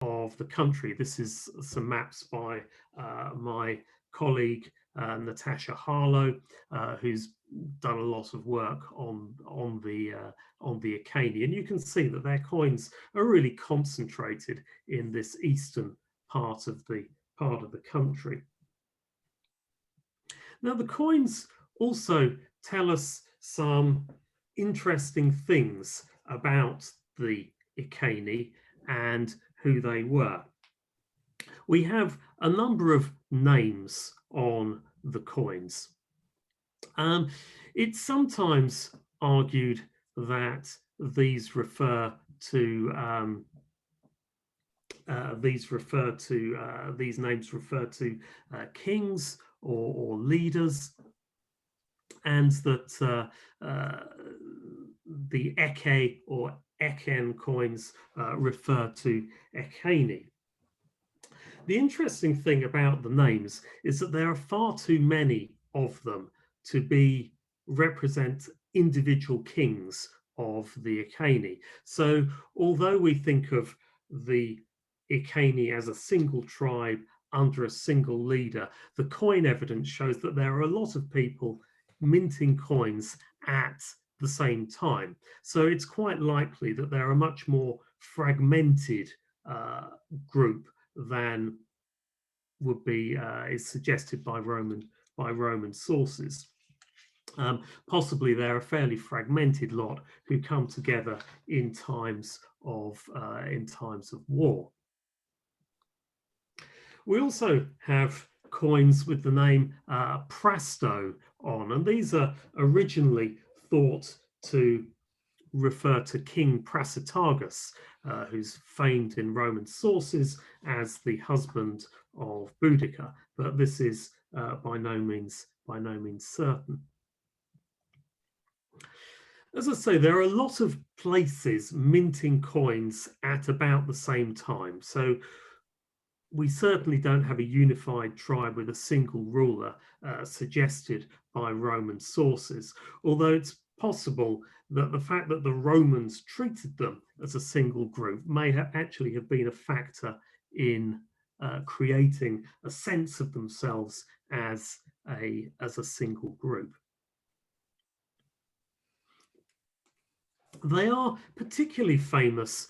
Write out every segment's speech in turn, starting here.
of the country. This is some maps by my colleague Natasha Harlow, who's done a lot of work on the Iceni, and you can see that their coins are really concentrated in this eastern part of the country. Now, the coins also tell us some interesting things about the Iceni and who they were. We have a number of names on the coins. It's sometimes argued that these names refer to kings or leaders, and that the Eke or Eken coins refer to Iceni. The interesting thing about the names is that there are far too many of them to represent individual kings of the Iceni. So although we think of the Iceni as a single tribe under a single leader, the coin evidence shows that there are a lot of people minting coins at the same time. So it's quite likely that they're a much more fragmented group than would be is suggested by Roman sources. Possibly they're a fairly fragmented lot who come together in times of war. We also have coins with the name Prasto on, and these are originally thought to refer to King Prasutagus, who's famed in Roman sources as the husband of Boudicca, but this is by no means certain. As I say, there are a lot of places minting coins at about the same time, so we certainly don't have a unified tribe with a single ruler suggested by Roman sources, although it's possible that the fact that the Romans treated them as a single group may actually have been a factor in creating a sense of themselves as a single group. They are particularly famous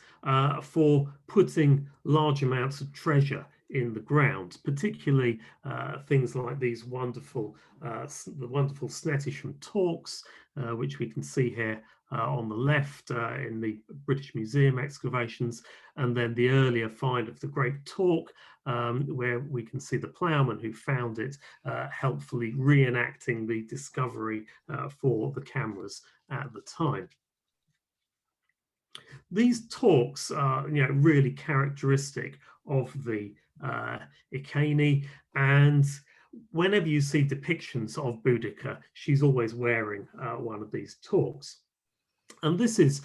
for putting large amounts of treasure in the ground, particularly things like these the wonderful Snettisham talks, which we can see here on the left in the British Museum excavations, and then the earlier find of the Great Talk, where we can see the ploughman who found it helpfully reenacting the discovery for the cameras at the time. These talks are really characteristic of the Iceni, and whenever you see depictions of Boudicca, she's always wearing one of these talks. And this is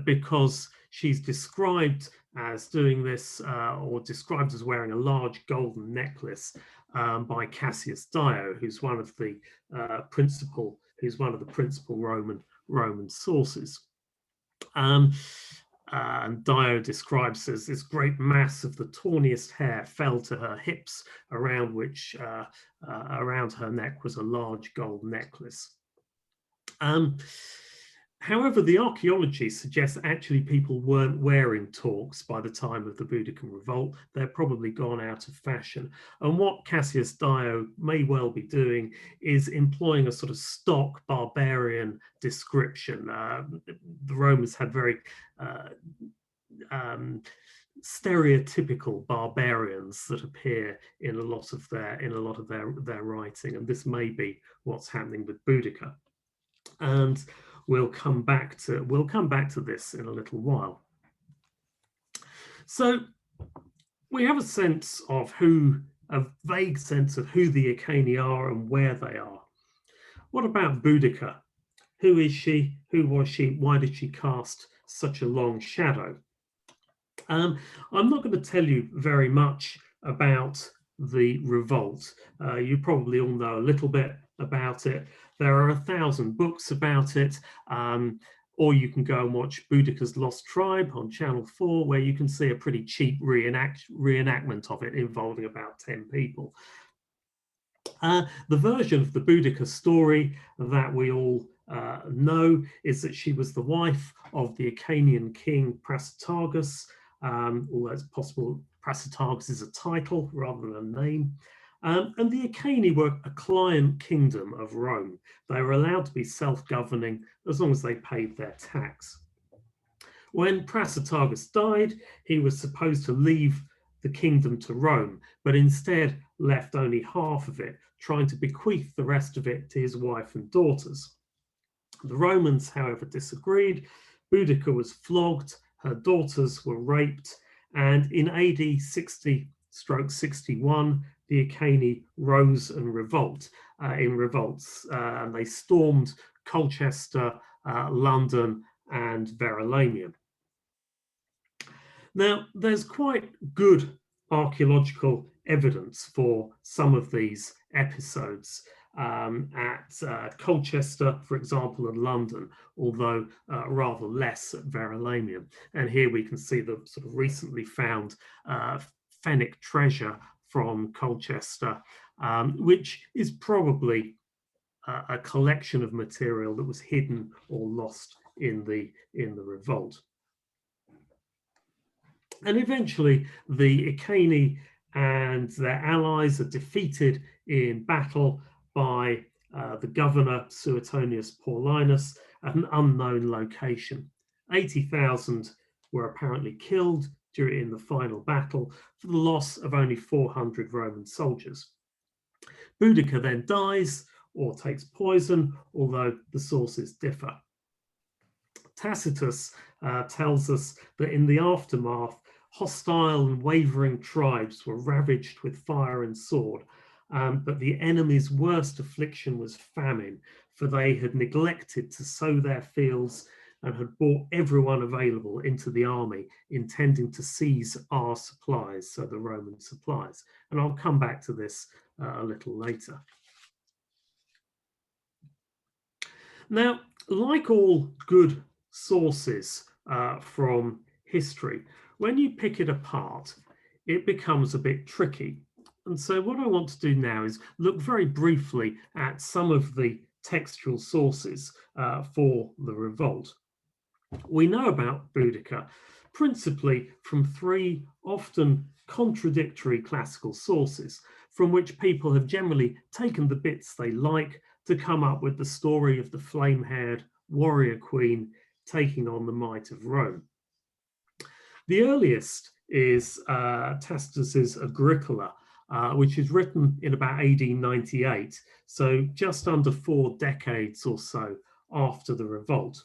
because she's described as doing this, or described as wearing a large golden necklace by Cassius Dio, who's one of the principal Roman sources. And Dio describes as this great mass of the tawniest hair fell to her hips, around which around her neck was a large gold necklace. However, the archaeology suggests actually people weren't wearing talks by the time of the Boudiccan revolt. They're probably gone out of fashion. And what Cassius Dio may well be doing is employing a sort of stock barbarian description. The Romans had very stereotypical barbarians that appear in a lot of their writing, and this may be what's happening with Boudicca. And we'll come back to this in a little while. So we have a vague sense of who the Iceni are and where they are. What about Boudicca? Who is she? Who was she? Why did she cast such a long shadow? I'm not going to tell you very much about the revolt. You probably all know a little bit about it. There are 1,000 books about it. or you can go and watch Boudica's Lost Tribe on Channel 4, where you can see a pretty cheap reenactment of it involving about 10 people. The version of the Boudica story that we all know is that she was the wife of the Icanian king Prasutagus, although it's possible Prasutagus is a title rather than a name. And the Iceni were a client kingdom of Rome. They were allowed to be self-governing as long as they paid their tax. When Prasutagus died, he was supposed to leave the kingdom to Rome, but instead left only half of it, trying to bequeath the rest of it to his wife and daughters. The Romans, however, disagreed. Boudicca was flogged, her daughters were raped, and in AD 60/61, the Iceni rose and revolts, and they stormed Colchester, London, and Verulamium. Now, there's quite good archaeological evidence for some of these episodes at Colchester, for example, and London, although rather less at Verulamium. And here we can see the sort of recently found Fenwick treasure from Colchester, which is probably a collection of material that was hidden or lost in the revolt. And eventually the Iceni and their allies are defeated in battle by the governor Suetonius Paulinus at an unknown location. 80,000 were apparently killed in the final battle for the loss of only 400 Roman soldiers. Boudicca then dies or takes poison, although the sources differ. Tacitus tells us that in the aftermath, hostile and wavering tribes were ravaged with fire and sword, but the enemy's worst affliction was famine, for they had neglected to sow their fields and had brought everyone available into the army, intending to seize our supplies, so the Roman supplies. And I'll come back to this a little later. Now, like all good sources from history, when you pick it apart, it becomes a bit tricky. And so what I want to do now is look very briefly at some of the textual sources for the revolt. We know about Boudicca principally from three often contradictory classical sources, from which people have generally taken the bits they like to come up with the story of the flame-haired warrior queen taking on the might of Rome. The earliest is Tacitus's Agricola, which is written in about AD 98, so just under 4 decades or so after the revolt.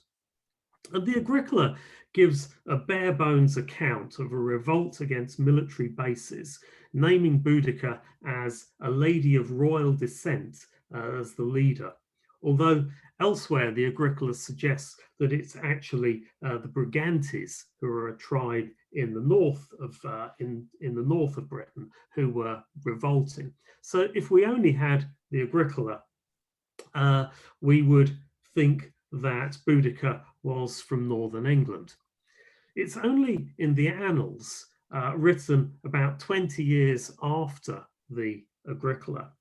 And the Agricola gives a bare bones account of a revolt against military bases, naming Boudicca as a lady of royal descent as the leader. Although elsewhere, the Agricola suggests that it's actually the Brigantes, who are a tribe in the north of in the north of Britain, who were revolting. So if we only had the Agricola, we would think that Boudicca was from northern England. It's only in the Annals, written about 20 years after the Agricola,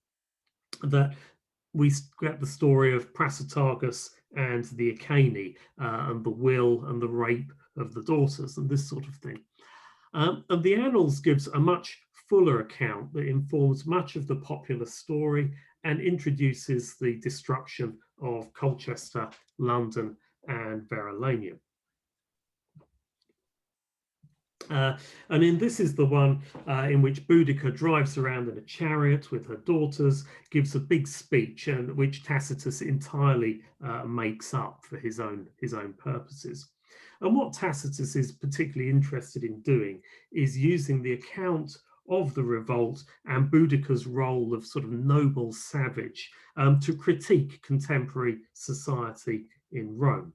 that we get the story of Prasutagus and the Iceni, and the will and the rape of the daughters and this sort of thing. And the Annals gives a much fuller account that informs much of the popular story and introduces the destruction of Colchester, London, and Verulamium. And this is the one in which Boudicca drives around in a chariot with her daughters, gives a big speech, and which Tacitus entirely makes up for his own purposes. And what Tacitus is particularly interested in doing is using the account of the revolt and Boudicca's role of sort of noble savage to critique contemporary society in Rome.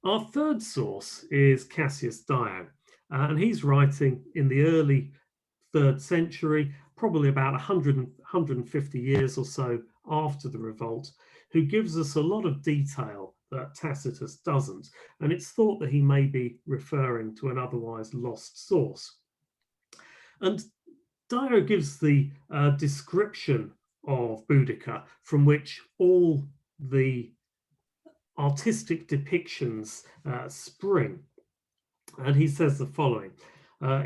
Our third source is Cassius Dio, and he's writing in the early 3rd century, probably about 150 years or so after the revolt, who gives us a lot of detail that Tacitus doesn't, and it's thought that he may be referring to an otherwise lost source. And Dio gives the description of Boudicca, from which all the artistic depictions spring. And he says the following: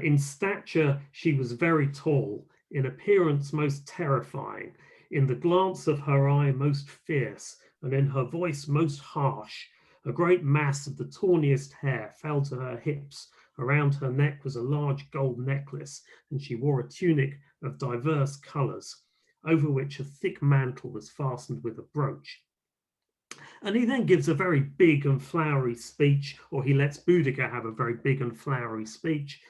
in stature, she was very tall, in appearance most terrifying, in the glance of her eye most fierce, and in her voice most harsh. A great mass of the tawniest hair fell to her hips. Around her neck was a large gold necklace, and she wore a tunic of diverse colours, over which a thick mantle was fastened with a brooch. And he then gives a very big and flowery speech, or he lets Boudicca have a very big and flowery speech,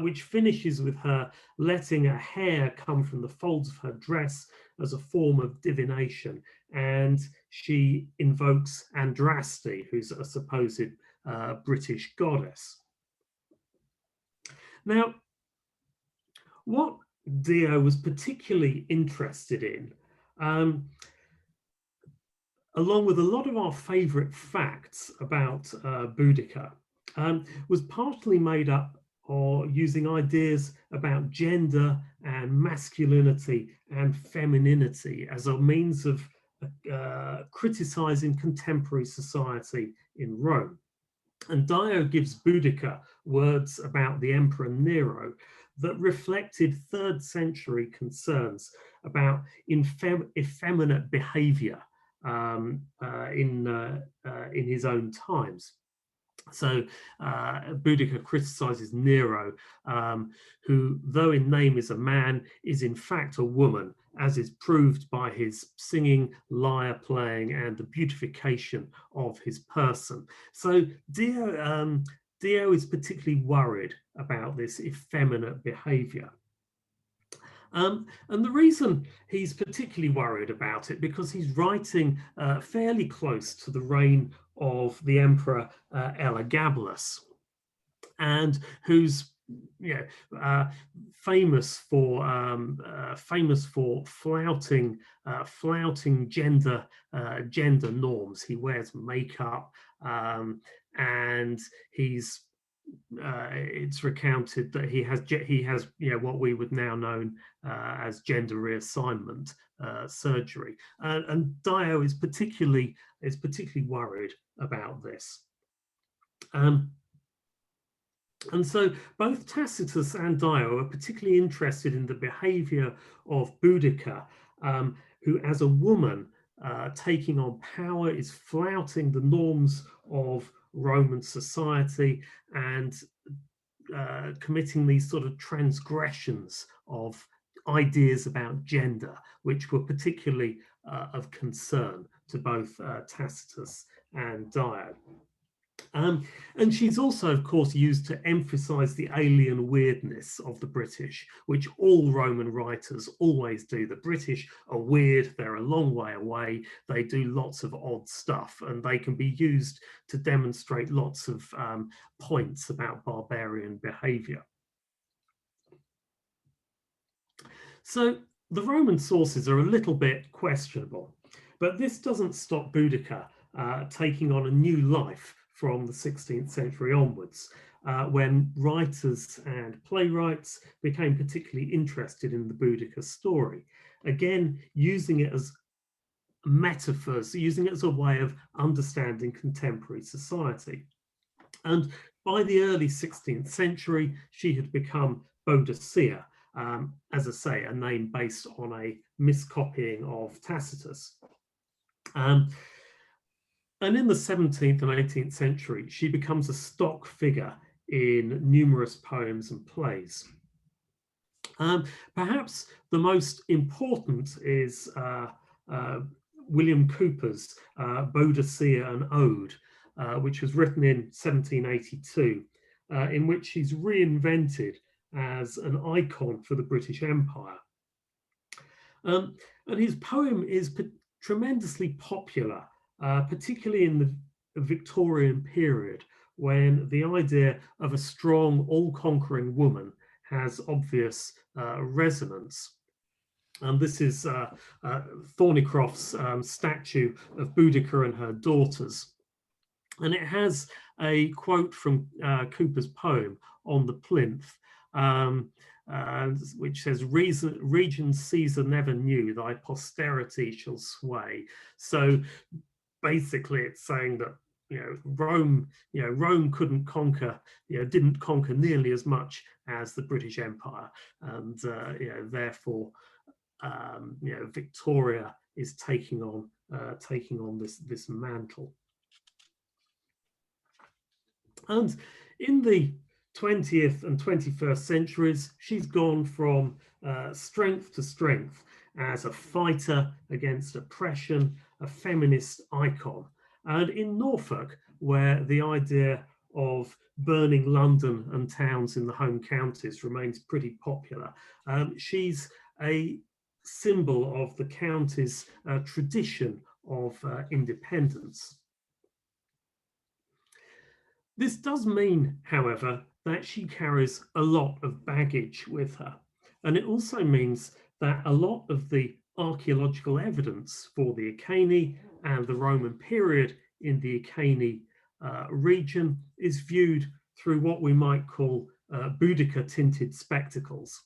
which finishes with her letting a hair come from the folds of her dress as a form of divination. And she invokes Andraste, who's a supposed British goddess. Now, what Dio was particularly interested in, along with a lot of our favourite facts about Boudicca, was partly made up or using ideas about gender and masculinity and femininity as a means of criticising contemporary society in Rome. And Dio gives Boudicca words about the Emperor Nero that reflected 3rd century concerns about effeminate behaviour in his own times. So Boudicca criticizes Nero, who, though in name is a man, is in fact a woman, as is proved by his singing, lyre playing, and the beautification of his person. So Dio is particularly worried about this effeminate behavior. And the reason he's particularly worried about it, because he's writing fairly close to the reign of the Emperor Elagabalus, and who's famous for flouting gender norms. He wears makeup, and he's it's recounted that he has what we would now know as gender reassignment surgery, and Dio is particularly worried about this. And so both Tacitus and Dio are particularly interested in the behavior of Boudicca, who as a woman taking on power is flouting the norms of Roman society and committing these sort of transgressions of ideas about gender, which were particularly of concern to both Tacitus and Dio. And she's also, of course, used to emphasize the alien weirdness of the British, which all Roman writers always do. The British are weird, they're a long way away, they do lots of odd stuff, and they can be used to demonstrate lots of points about barbarian behavior. So the Roman sources are a little bit questionable, but this doesn't stop Boudicca taking on a new life from the 16th century onwards, when writers and playwrights became particularly interested in the Boudicca story. Again, using it as metaphors, using it as a way of understanding contemporary society. And by the early 16th century, she had become Boudicea, as I say, a name based on a miscopying of Tacitus. And in the 17th and 18th century, she becomes a stock figure in numerous poems and plays. Perhaps the most important is William Cowper's Boudicea, an Ode, which was written in 1782, in which she's reinvented as an icon for the British Empire. And his poem is tremendously popular, particularly in the Victorian period, when the idea of a strong, all-conquering woman has obvious resonance. And this is Thornycroft's statue of Boudica and her daughters, And it has a quote from Cooper's poem on the plinth, um, which says, region Caesar never knew, thy posterity shall sway. So basically it's saying that Rome couldn't conquer, didn't conquer nearly as much as the British Empire, and therefore Victoria is taking on this mantle. And in the 20th and 21st centuries, she's gone from strength to strength as a fighter against oppression, a feminist icon. And in Norfolk, where the idea of burning London and towns in the home counties remains pretty popular, she's a symbol of the county's tradition of independence. This does mean, however, that she carries a lot of baggage with her. And it also means that a lot of the archaeological evidence for the Iceni and the Roman period in the Iceni region is viewed through what we might call Boudicca tinted spectacles.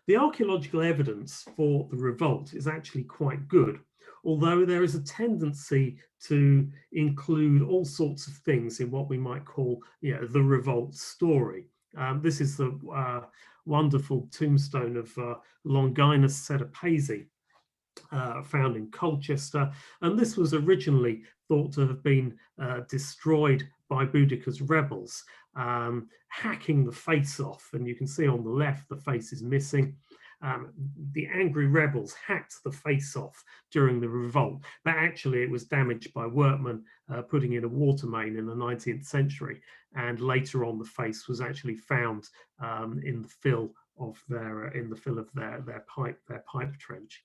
The archaeological evidence for the revolt is actually quite good, although there is a tendency to include all sorts of things in what we might call the revolt story. This is the wonderful tombstone of Longinus Sedapese, found in Colchester, and this was originally thought to have been destroyed by Boudicca's rebels, hacking the face off, and you can see on the left the face is missing. The angry rebels hacked the face off during the revolt, but actually it was damaged by workmen putting in a water main in the 19th century, and later on the face was actually found in the fill of their pipe trench.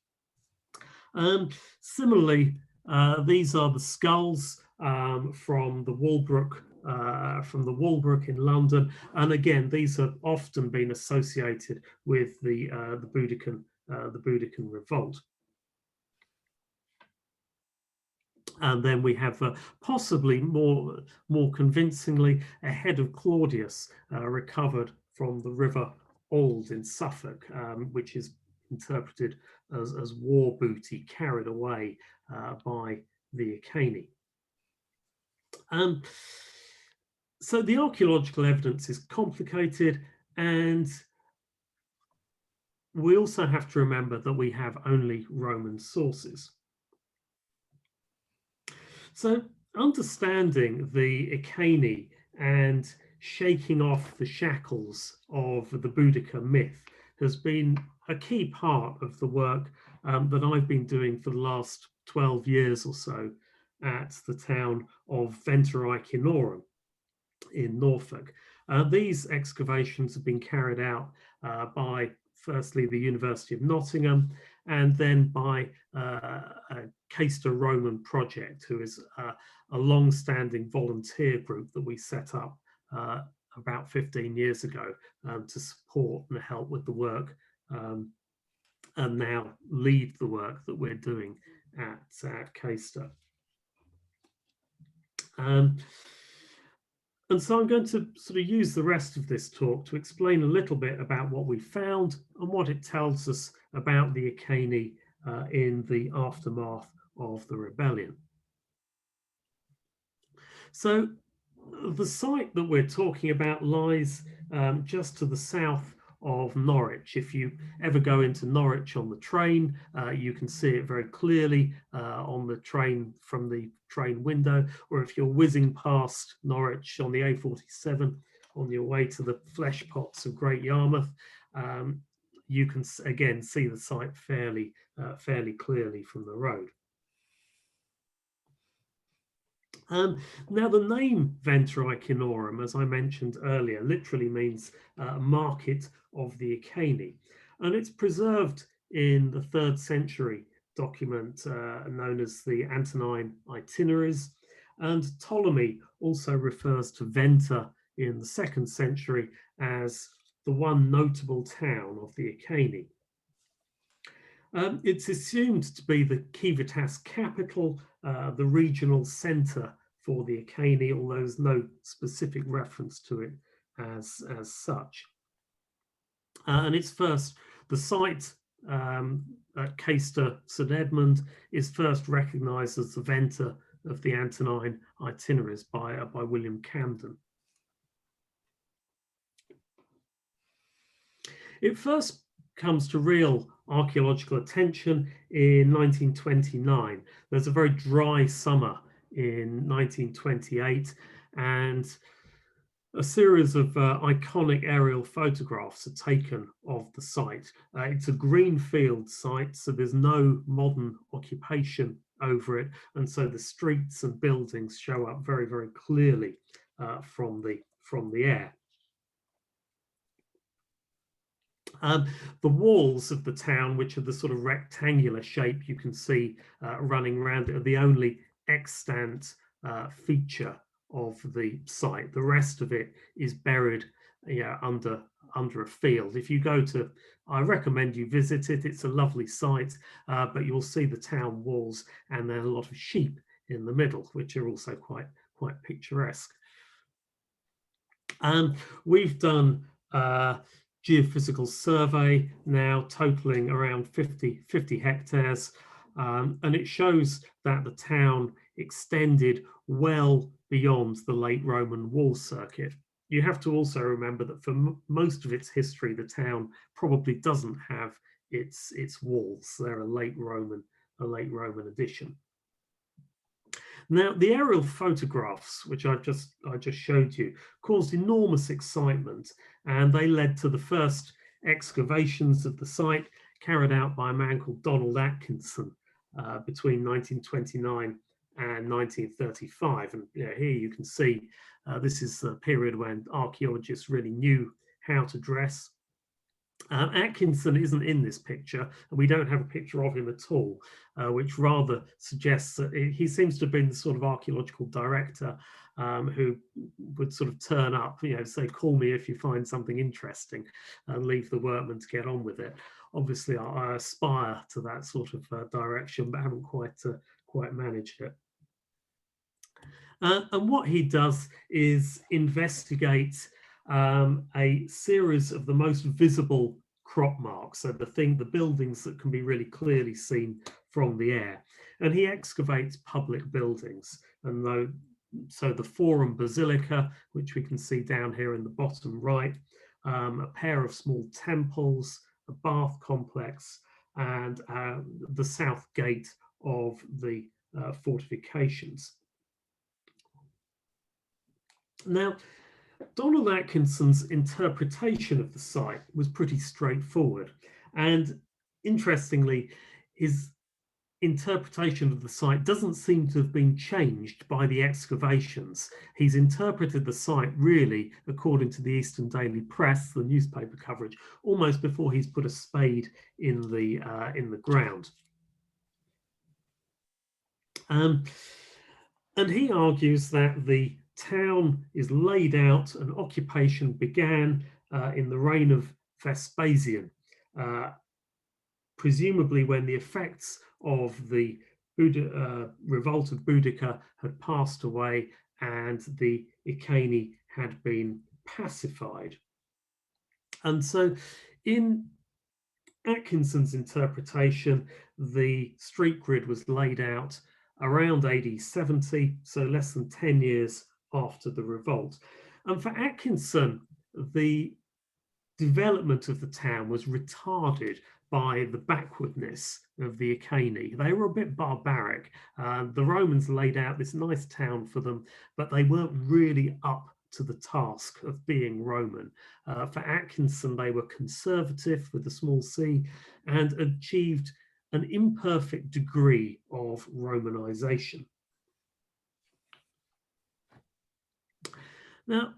Similarly, these are the skulls from the Walbrook in London, and again, these have often been associated with the Boudiccan revolt. And then we have possibly more convincingly a head of Claudius recovered from the River Old in Suffolk, which is interpreted as war booty carried away by the Iceni. So the archaeological evidence is complicated, and we also have to remember that we have only Roman sources. So understanding the Iceni and shaking off the shackles of the Boudica myth has been a key part of the work that I've been doing for the last 12 years or so at the town of Venturi Icinorum in Norfolk. These excavations have been carried out by firstly the University of Nottingham, and then by a Caster Roman project, who is a long-standing volunteer group that we set up about 15 years ago to support and help with the work, and now lead the work that we're doing at Caster. And so I'm going to sort of use the rest of this talk to explain a little bit about what we found and what it tells us about the Iceni in the aftermath of the rebellion. So the site that we're talking about lies just to the south of Norwich. If you ever go into Norwich on the train, you can see it very clearly on the train from the train window, or if you're whizzing past Norwich on the A47 on your way to the flesh pots of Great Yarmouth, you can again see the site fairly clearly from the road. Now, the name Venturi Icinorum, as I mentioned earlier, literally means market of the Iceni, and it's preserved in the 3rd century document known as the Antonine Itineraries, and Ptolemy also refers to Venta in the 2nd century as the one notable town of the Iceni. It's assumed to be the Civitas capital, the regional centre for the Iceni, although there's no specific reference to it as such. And it's first, the site at Caister St Edmund is first recognised as the venter of the Antonine itineraries by William Camden. It first comes to real archaeological attention in 1929. There's a very dry summer in 1928, and a series of iconic aerial photographs are taken of the site. It's a greenfield site, so there's no modern occupation over it, and so the streets and buildings show up very, very clearly from the air. The walls of the town, which are the sort of rectangular shape you can see running around it, are the only extant feature of the site. The rest of it is buried under a field. If you go to, I recommend you visit it. It's a lovely site, but you'll see the town walls and then a lot of sheep in the middle, which are also quite picturesque. We've done geophysical survey now totaling around 50 hectares, and it shows that the town extended well beyond the late Roman wall circuit. You have to also remember that for most of its history, the town probably doesn't have its walls. They're a late Roman addition. Now, the aerial photographs, which I just showed you, caused enormous excitement, and they led to the first excavations of the site carried out by a man called Donald Atkinson between 1929 and 1935. And here you can see this is the period when archaeologists really knew how to dress. Atkinson isn't in this picture, and we don't have a picture of him at all, which rather suggests that he seems to have been the sort of archaeological director who would sort of turn up, say, call me if you find something interesting, and leave the workmen to get on with it. Obviously, I aspire to that sort of direction, but haven't quite managed it. And what he does is investigate a series of the most visible crop marks, so the buildings that can be really clearly seen from the air. And he excavates public buildings, and so the Forum Basilica, which we can see down here in the bottom right, a pair of small temples, a bath complex, and the south gate of the fortifications. Now, Donald Atkinson's interpretation of the site was pretty straightforward, and interestingly, his interpretation of the site doesn't seem to have been changed by the excavations. He's interpreted the site really, according to the Eastern Daily Press, the newspaper coverage, almost before he's put a spade in the ground. And he argues that the town is laid out and occupation began in the reign of Vespasian, presumably when the effects of the revolt of Boudicca had passed away and the Iceni had been pacified. And so in Atkinson's interpretation, the street grid was laid out around AD 70, so less than 10 years after the revolt. And for Atkinson, the development of the town was retarded by the backwardness of the Iceni. They were a bit barbaric. The Romans laid out this nice town for them, but they weren't really up to the task of being Roman. For Atkinson, they were conservative with a small c and achieved an imperfect degree of Romanization. Now,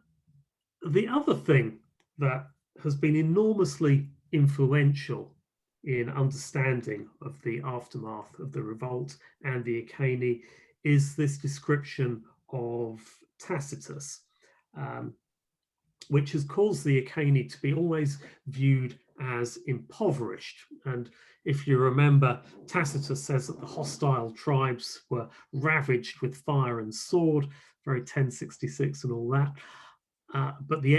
the other thing that has been enormously influential in understanding of the aftermath of the revolt and the Iceni is this description of Tacitus, which has caused the Iceni to be always viewed as impoverished. And if you remember, Tacitus says that the hostile tribes were ravaged with fire and sword, very 1066 and all that. But the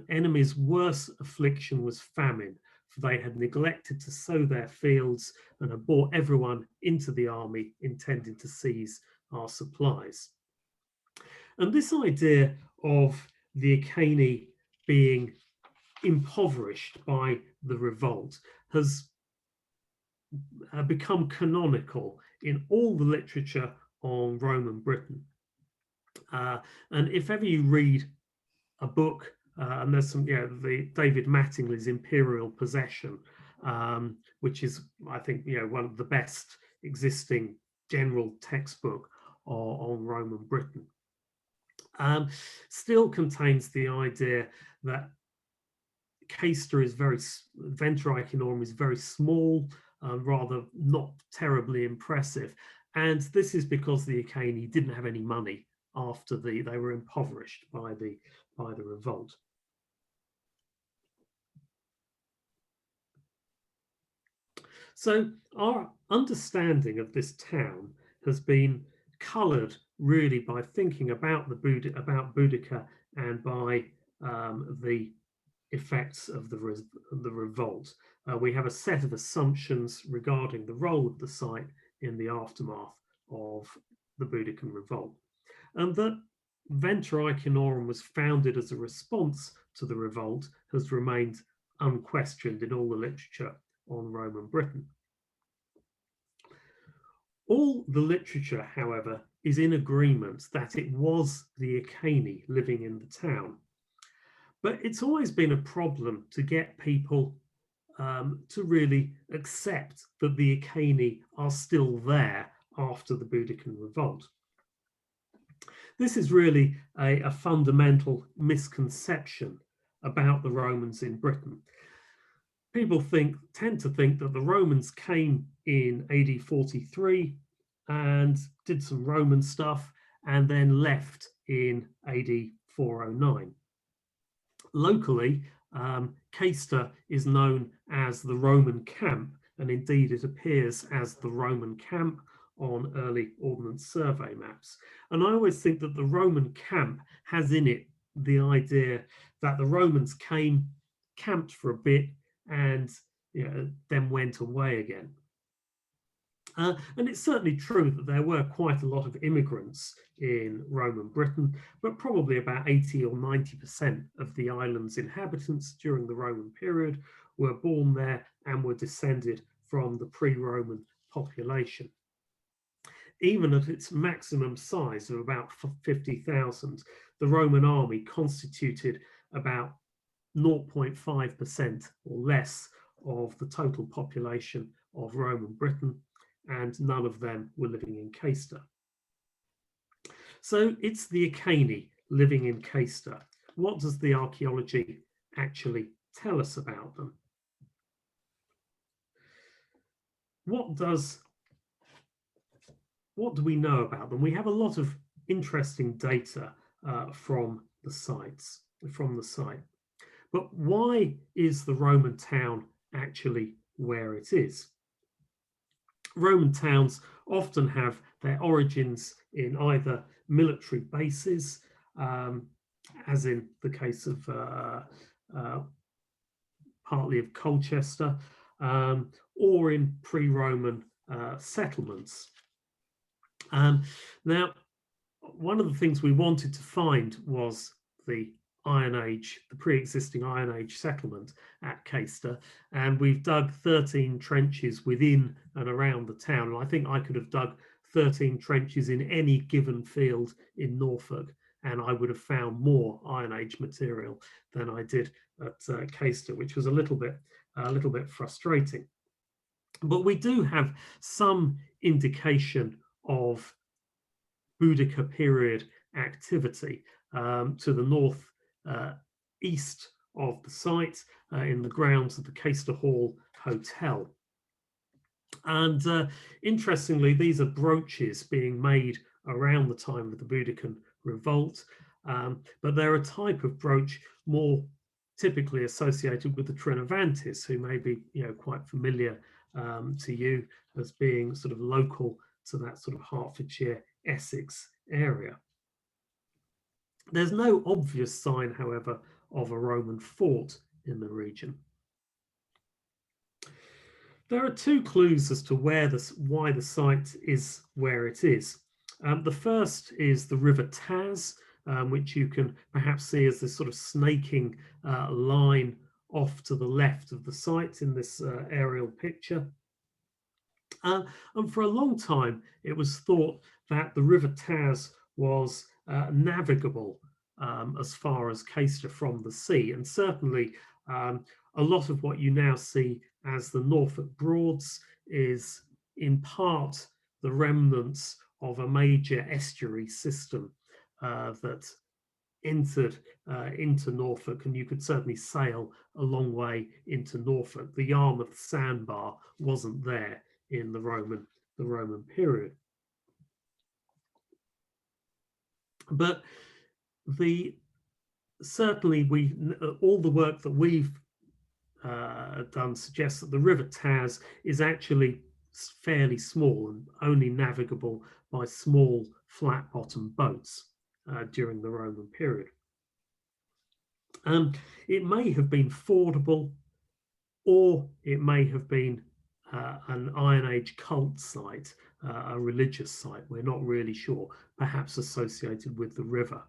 enemy's worst affliction was famine, for they had neglected to sow their fields and had brought everyone into the army intending to seize our supplies. And this idea of the Iceni being impoverished by the revolt has become canonical in all the literature on Roman Britain. And if ever you read a book, and there's some, the David Mattingly's Imperial Possession, which is, I think, one of the best existing general textbook on Roman Britain, still contains the idea that Caister is Venter Icenorum is very small, rather not terribly impressive. And this is because the Iceni didn't have any money after they were impoverished by the revolt. So our understanding of this town has been coloured really by thinking about Boudicca and by the effects of the revolt. We have a set of assumptions regarding the role of the site in the aftermath of the Boudiccan revolt, and that Venter Icenorum was founded as a response to the revolt has remained unquestioned in all the literature on Roman Britain. All the literature, however, is in agreement that it was the Iceni living in the town. But it's always been a problem to get people to really accept that the Iceni are still there after the Boudiccan revolt. This is really a fundamental misconception about the Romans in Britain. People tend to think that the Romans came in AD 43 and did some Roman stuff and then left in AD 409. Locally, Caister is known as the Roman camp, and indeed it appears as the Roman camp on early Ordnance Survey maps. And I always think that the Roman camp has in it the idea that the Romans came, camped for a bit, and then went away again. And it's certainly true that there were quite a lot of immigrants in Roman Britain, but probably about 80 or 90% of the island's inhabitants during the Roman period were born there and were descended from the pre-Roman population. Even at its maximum size of about 50,000, the Roman army constituted about 0.5% or less of the total population of Roman Britain, and none of them were living in Caister. So it's the Iceni living in Caister. What does the archaeology actually tell us about them? What do we know about them? We have a lot of interesting data from the site. But why is the Roman town actually where it is? Roman towns often have their origins in either military bases, as in the case of partly of Colchester, or in pre-Roman settlements. Now, one of the things we wanted to find was the Iron Age, the pre-existing Iron Age settlement at Caister, and we've dug 13 trenches within and around the town. And I think I could have dug 13 trenches in any given field in Norfolk, and I would have found more Iron Age material than I did at Caister, which was a little bit frustrating. But we do have some indication of Boudicca period activity to the north east of the site in the grounds of the Caister Hall Hotel. And interestingly, these are brooches being made around the time of the Boudiccan revolt, but they're a type of brooch more typically associated with the Trinovantes, who may be quite familiar to you as being sort of local to that sort of Hertfordshire, Essex area. There's no obvious sign, however, of a Roman fort in the region. There are two clues as to why the site is where it is. The first is the River Taz, which you can perhaps see as this sort of snaking line off to the left of the site in this aerial picture. And for a long time, it was thought that the River Taz was navigable as far as Caister from the sea. And certainly a lot of what you now see as the Norfolk Broads is in part the remnants of a major estuary system that entered into Norfolk, and you could certainly sail a long way into Norfolk. The Yarmouth sandbar wasn't there in the Roman period. But certainly all the work that we've done suggests that the River Taz is actually fairly small and only navigable by small flat-bottom boats during the Roman period. It may have been fordable, or it may have been an Iron Age cult site, a religious site. We're not really sure, perhaps associated with the river.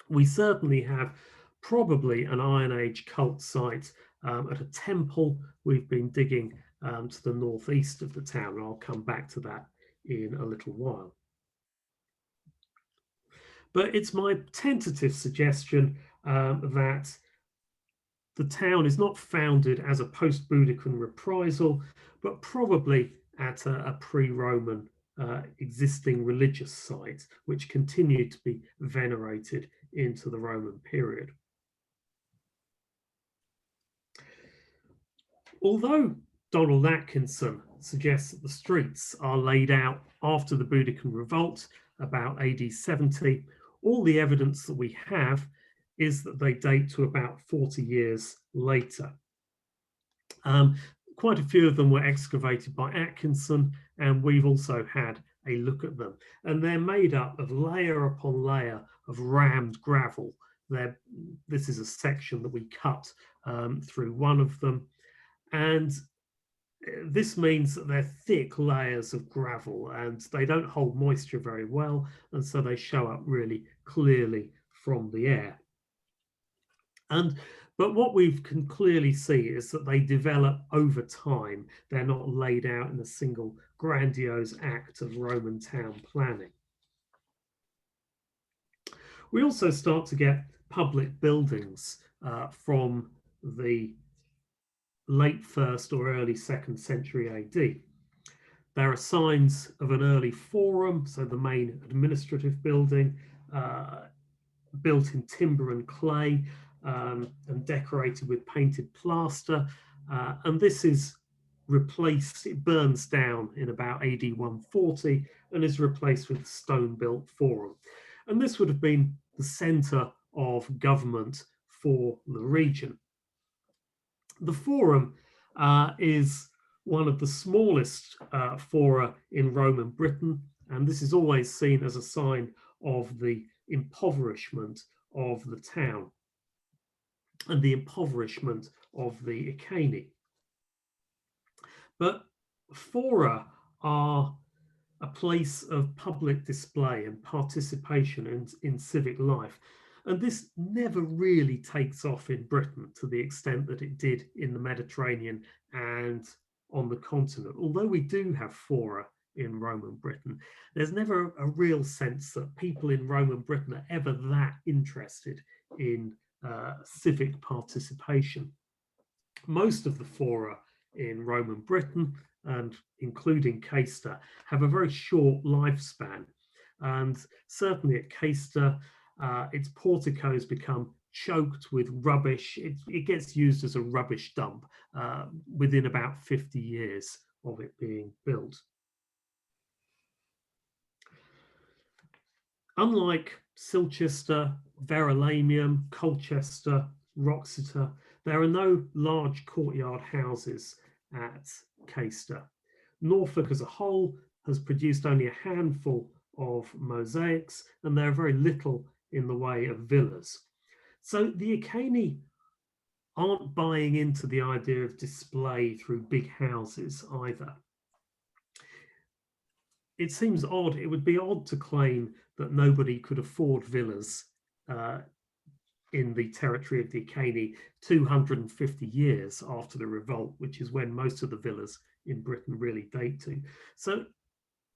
We certainly have probably an Iron Age cult site at a temple we've been digging to the northeast of the town, and I'll come back to that in a little while. But it's my tentative suggestion that the town is not founded as a post-Boudiccan reprisal, but probably at a pre-Roman existing religious site, which continued to be venerated into the Roman period. Although Donald Atkinson suggests that the streets are laid out after the Boudiccan Revolt, about AD 70, all the evidence that we have is that they date to about 40 years later. Quite a few of them were excavated by Atkinson, and we've also had a look at them. And they're made up of layer upon layer of rammed gravel. This is a section that we cut through one of them. And this means that they're thick layers of gravel and they don't hold moisture very well. And so they show up really clearly from the air. But what we can clearly see is that they develop over time. They're not laid out in a single grandiose act of Roman town planning. We also start to get public buildings from the late 1st or early 2nd century AD. There are signs of an early forum, so the main administrative building, built in timber and clay, and decorated with painted plaster, and this is replaced, it burns down in about AD 140 and is replaced with a stone-built forum. And this would have been the centre of government for the region. The forum is one of the smallest fora in Roman Britain, and this is always seen as a sign of the impoverishment of the town and the impoverishment of the Iceni. But fora are a place of public display and participation in civic life. And this never really takes off in Britain to the extent that it did in the Mediterranean and on the continent. Although we do have fora in Roman Britain, there's never a real sense that people in Roman Britain are ever that interested in civic participation. Most of the fora in Roman Britain, and including Caister, have a very short lifespan. And certainly at Caister, its porticos become choked with rubbish. It gets used as a rubbish dump within about 50 years of it being built. Unlike Silchester, Verulamium, Colchester, Wroxeter. There are no large courtyard houses at Caister. Norfolk as a whole has produced only a handful of mosaics, and there are very little in the way of villas. So the Iceni aren't buying into the idea of display through big houses either. It seems odd, it would be odd to claim that nobody could afford villas in the territory of the Iceni 250 years after the revolt, which is when most of the villas in Britain really date to. So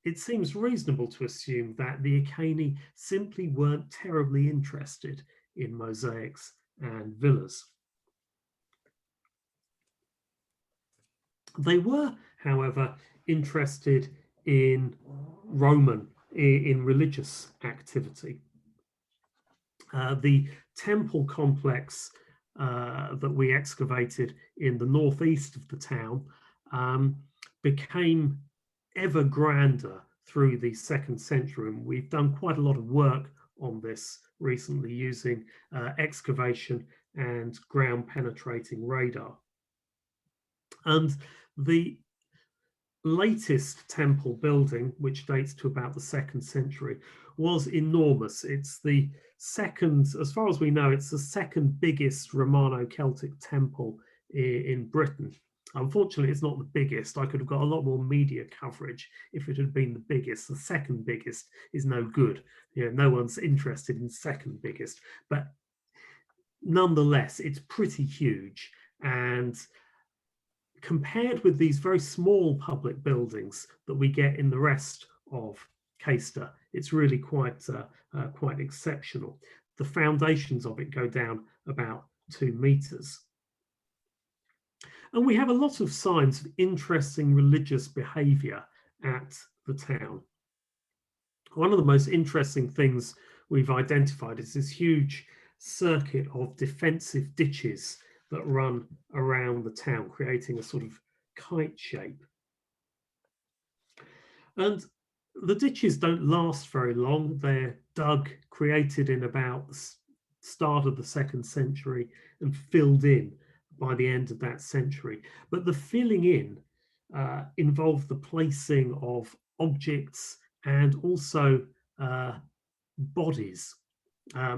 it seems reasonable to assume that the Iceni simply weren't terribly interested in mosaics and villas. They were, however, interested in in religious activity. The temple complex that we excavated in the northeast of the town became ever grander through the 2nd century. And we've done quite a lot of work on this recently using excavation and ground penetrating radar. And the latest temple building, which dates to about the 2nd century, was enormous. It's the second, as far as we know, it's the second biggest Romano-Celtic temple in Britain. Unfortunately, it's not the biggest. I could have got a lot more media coverage if it had been the biggest. The second biggest is no good. You know, no one's interested in second biggest. But nonetheless, it's pretty huge. And compared with these very small public buildings that we get in the rest of Caister, it's really quite exceptional. The foundations of it go down about 2 meters. And we have a lot of signs of interesting religious behavior at the town. One of the most interesting things we've identified is this huge circuit of defensive ditches that run around the town, creating a sort of kite shape. And the ditches don't last very long. They're dug, created in about the start of the 2nd century and filled in by the end of that century. But the filling in involved the placing of objects and also bodies.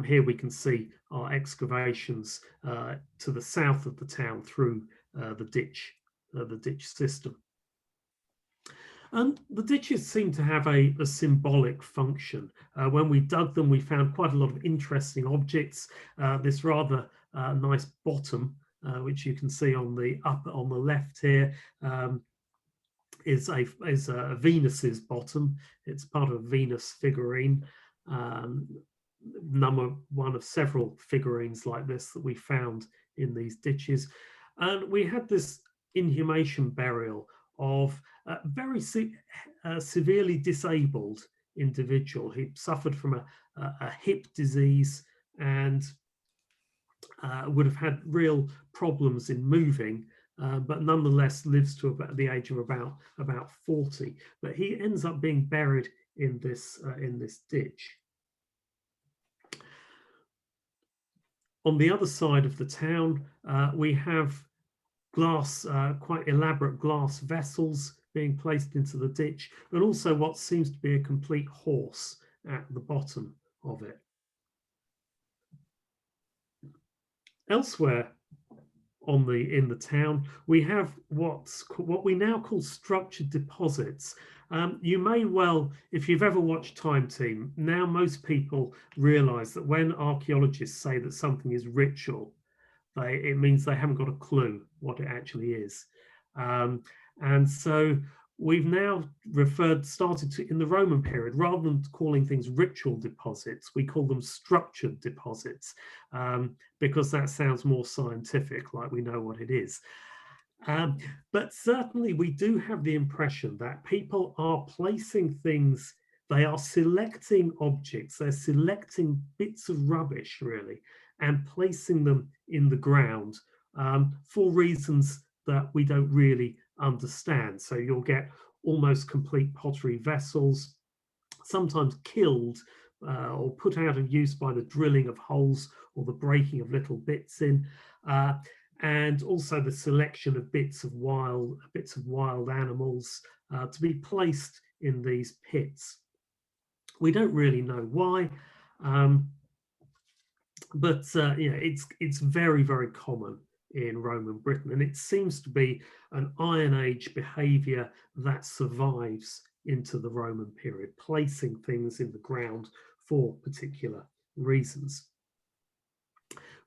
Here we can see our excavations to the south of the town through the ditch system. And the ditches seem to have a symbolic function. When we dug them, we found quite a lot of interesting objects. This rather nice bottom, which you can see on the left here, is a Venus's bottom. It's part of a Venus figurine. Number one of several figurines like this that we found in these ditches. And we had this inhumation burial of a very severely disabled individual. He suffered from a hip disease and would have had real problems in moving, but nonetheless lives to about the age of about 40. But he ends up being buried in this ditch. On the other side of the town, we have glass, quite elaborate glass vessels being placed into the ditch, and also what seems to be a complete horse at the bottom of it. Elsewhere in the town, we have what we now call structured deposits. You may well, if you've ever watched Time Team, now most people realize that when archaeologists say that something is ritual, it means they haven't got a clue what it actually is. And so we've now started to, in the Roman period, rather than calling things ritual deposits, we call them structured deposits, because that sounds more scientific, like we know what it is. But certainly we do have the impression that people are placing things, they are selecting objects, they're selecting bits of rubbish, really, and placing them in the ground for reasons that we don't really understand. So you'll get almost complete pottery vessels, sometimes killed or put out of use by the drilling of holes or the breaking of little bits in, and also the selection of bits of wild animals to be placed in these pits. We don't really know why, but it's very, very common in Roman Britain, and it seems to be an Iron Age behavior that survives into the Roman period, placing things in the ground for particular reasons.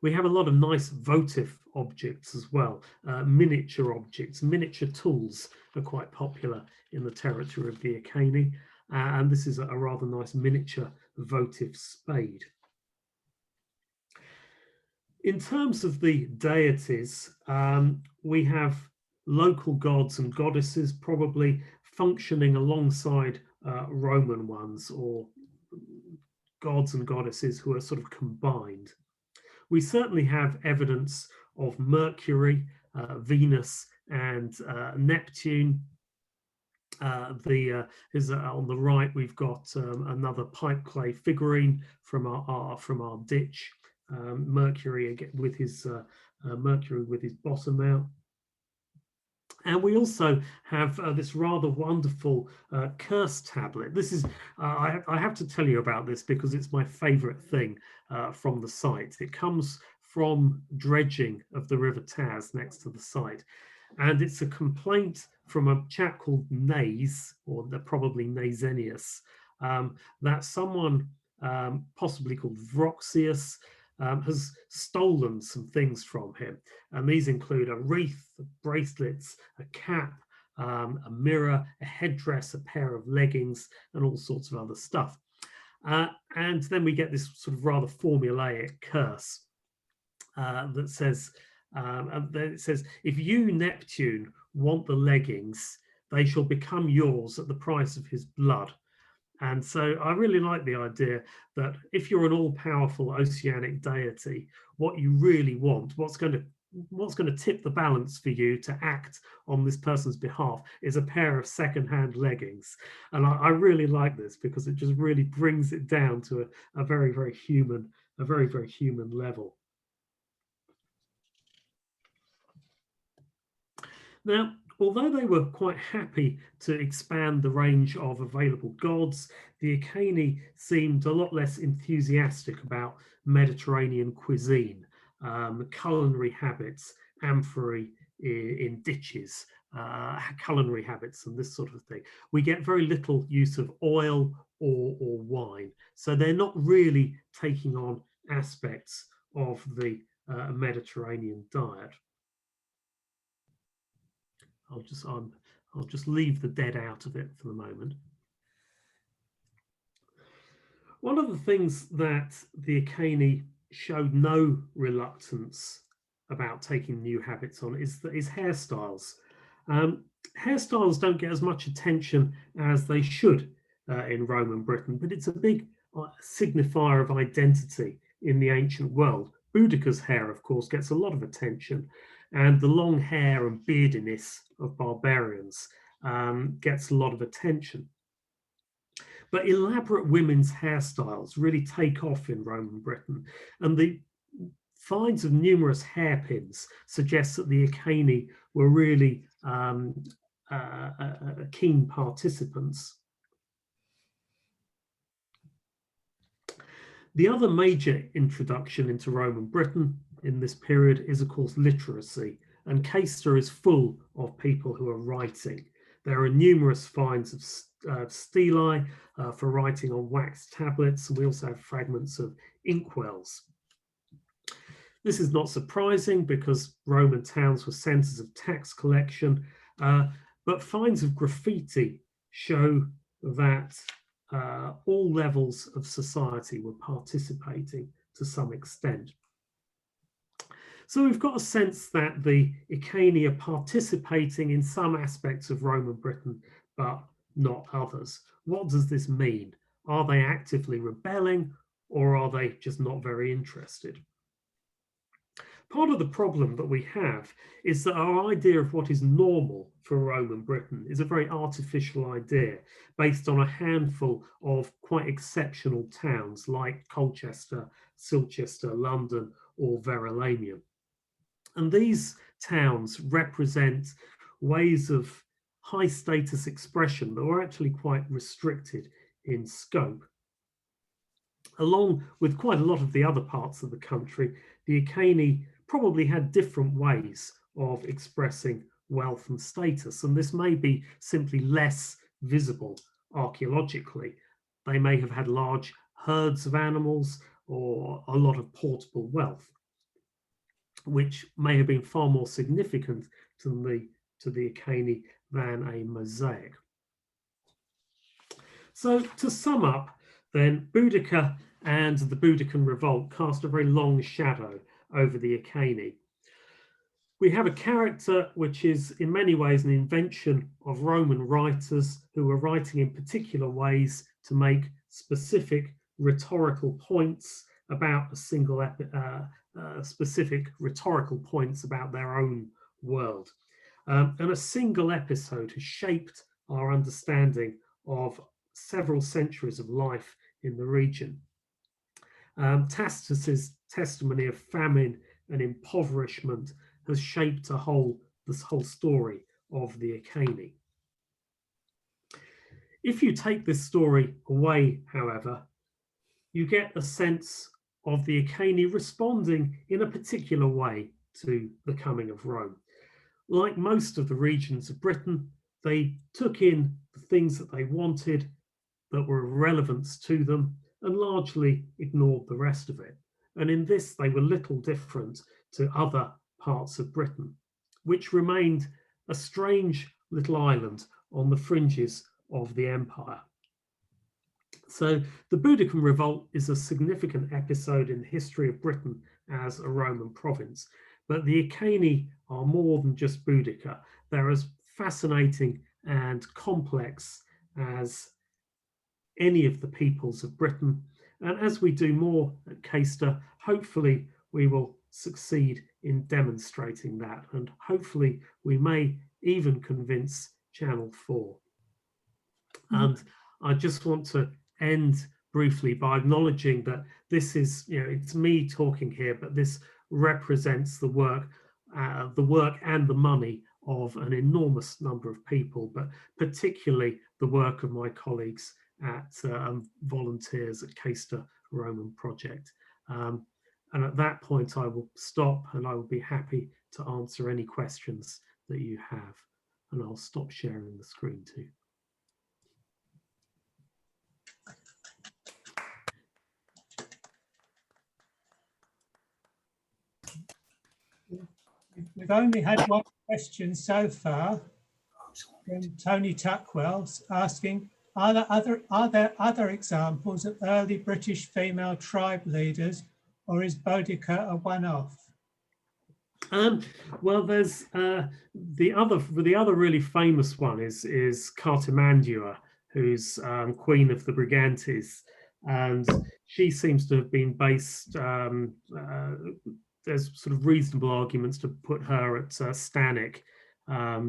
We have a lot of nice votive objects as well. Miniature objects, miniature tools are quite popular in the territory of the Iceni, and this is a rather nice miniature votive spade. In terms of the deities, we have local gods and goddesses probably functioning alongside Roman ones, or gods and goddesses who are sort of combined. We certainly have evidence of Mercury, Venus, and Neptune. On the right, we've got another pipe clay figurine from our ditch. Mercury again with his bottom out. And we also have this rather wonderful curse tablet. This is, I have to tell you about this because it's my favorite thing from the site. It comes from dredging of the River Taz next to the site. And it's a complaint from a chap called Naze, or probably Nazenius, that someone possibly called Vroxius has stolen some things from him. And these include a wreath, bracelets, a cap, a mirror, a headdress, a pair of leggings, and all sorts of other stuff. And then we get this sort of rather formulaic curse that says, if you, Neptune, want the leggings, they shall become yours at the price of his blood. And so I really like the idea that if you're an all-powerful oceanic deity, what you really want, what's going to tip the balance for you to act on this person's behalf, is a pair of second-hand leggings. And I really like this because it just really brings it down to a very, very human level. Now, although they were quite happy to expand the range of available gods, the Iceni seemed a lot less enthusiastic about Mediterranean cuisine, culinary habits, amphory in ditches, culinary habits, and this sort of thing. We get very little use of oil or wine, so they're not really taking on aspects of the Mediterranean diet. I'll just leave the dead out of it for the moment. One of the things that the Iceni showed no reluctance about taking new habits on is hairstyles. Hairstyles don't get as much attention as they should in Roman Britain, but it's a big signifier of identity in the ancient world. Boudicca's hair, of course, gets a lot of attention, and the long hair and beardiness of barbarians gets a lot of attention. But elaborate women's hairstyles really take off in Roman Britain, and the finds of numerous hairpins suggest that the Iceni were really keen participants. The other major introduction into Roman Britain in this period is, of course, literacy, and Caister is full of people who are writing. There are numerous finds of stelae for writing on wax tablets, and we also have fragments of inkwells. This is not surprising because Roman towns were centers of tax collection, but finds of graffiti show that all levels of society were participating to some extent. So we've got a sense that the Iceni are participating in some aspects of Roman Britain, but not others. What does this mean? Are they actively rebelling, or are they just not very interested? Part of the problem that we have is that our idea of what is normal for Roman Britain is a very artificial idea based on a handful of quite exceptional towns like Colchester, Silchester, London, or Verulamium. And these towns represent ways of high status expression that were actually quite restricted in scope. Along with quite a lot of the other parts of the country, the Iceni probably had different ways of expressing wealth and status, and this may be simply less visible archaeologically. They may have had large herds of animals or a lot of portable wealth, which may have been far more significant to the Iceni than a mosaic. So to sum up, then, Boudicca and the Boudican Revolt cast a very long shadow over the Iceni. We have a character which is in many ways an invention of Roman writers who were writing in particular ways to make specific rhetorical points about a single specific rhetorical points about their own world. And a single episode has shaped our understanding of several centuries of life in the region. Tacitus's testimony of famine and impoverishment has shaped this whole story of the Iceni. If you take this story away, however, you get a sense of the Iceni responding in a particular way to the coming of Rome. Like most of the regions of Britain, they took in the things that they wanted that were of relevance to them and largely ignored the rest of it. And in this, they were little different to other parts of Britain, which remained a strange little island on the fringes of the empire. So the Boudican Revolt is a significant episode in the history of Britain as a Roman province, but the Iceni are more than just Boudicca. They're as fascinating and complex as any of the peoples of Britain. And as we do more at Caister, hopefully we will succeed in demonstrating that. And hopefully we may even convince Channel 4. And I just want to end briefly by acknowledging that this is, it's me talking here, but this represents the work and the money of an enormous number of people, but particularly the work of my colleagues at volunteers at Caister Roman Project. And at that point, I will stop and I will be happy to answer any questions that you have. And I'll stop sharing the screen too. We've only had one question so far from Tony Tuckwell asking, are there other examples of early British female tribe leaders, or is Boudicca a one-off? Well, there's the other really famous one is Cartimandua, who's Queen of the Brigantes, and she seems to have been based. There's sort of reasonable arguments to put her at Stanek, up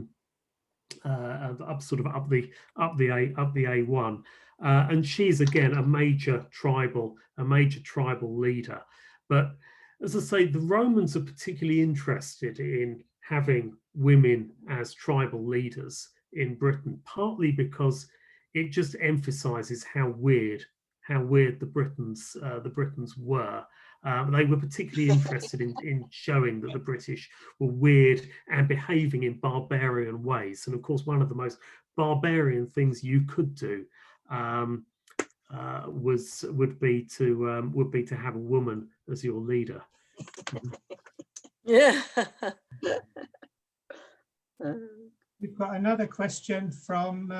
the A1, and she's again a major tribal leader. But as I say, the Romans are particularly interested in having women as tribal leaders in Britain, partly because it just emphasizes how weird the Britons were. They were particularly interested in showing that the British were weird and behaving in barbarian ways. And of course, one of the most barbarian things you could do would be to have a woman as your leader. Yeah. We've got another question from